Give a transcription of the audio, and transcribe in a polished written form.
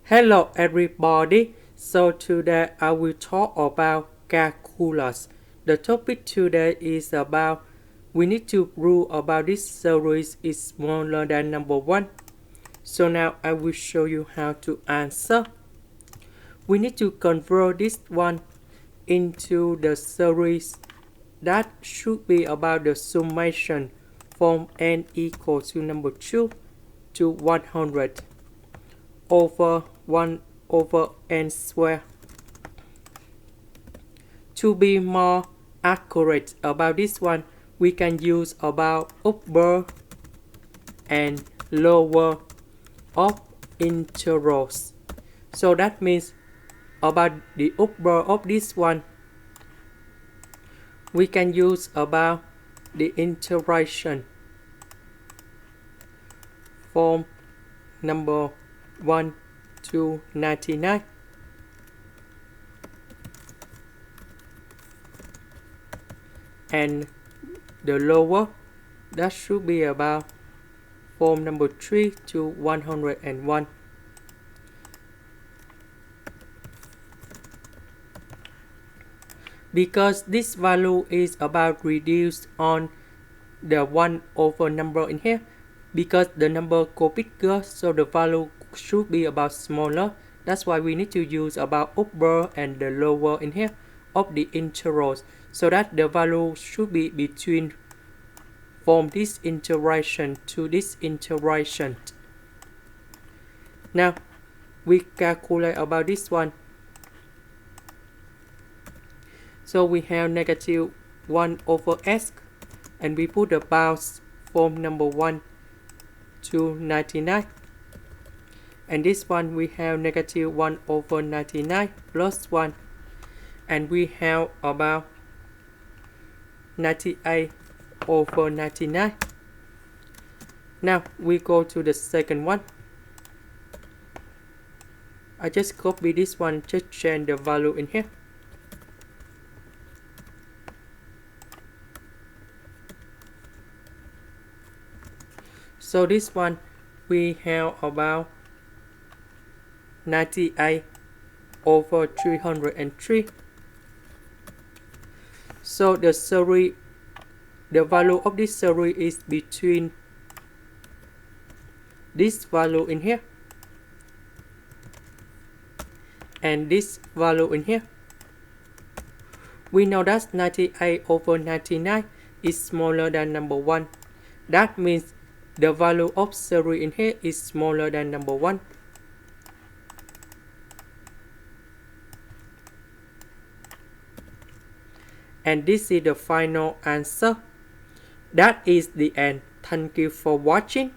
Hello everybody. So today I will talk about calculus. The topic today is about we need to prove about this series is smaller than number 1. So now I will show you how to answer. We need to convert this one into the series that should be about the summation from n equals to number 2 to 100 over 1 over n squared. To be more accurate about this one, we can use about upper and lower of intervals. So that means about the upper of this one, we can use about the integration from number 1 to 99. And the lower, that should be about from number 3 to 101. Because this value is about reduced on the 1 over number in here, because the number go bigger, so the value should be about smaller. That's why we need to use about upper and the lower in here of the intervals, so that the value should be between from this integration to this integration. Now we calculate about this one. So we have negative 1 over s, and we put the bounds from number 1 to 99. And this one we have negative 1 over 99 plus 1. And we have about 98 over 99. Now we go to the second one. I just copy this one, just change the value in here. So this one we have about 98 over 303. So the series, the value of this series is between this value in here and this value in here. We know that 98 over 99 is smaller than number 1. That means the value of series in here is smaller than number 1. And this is the final answer. That is the end. Thank you for watching.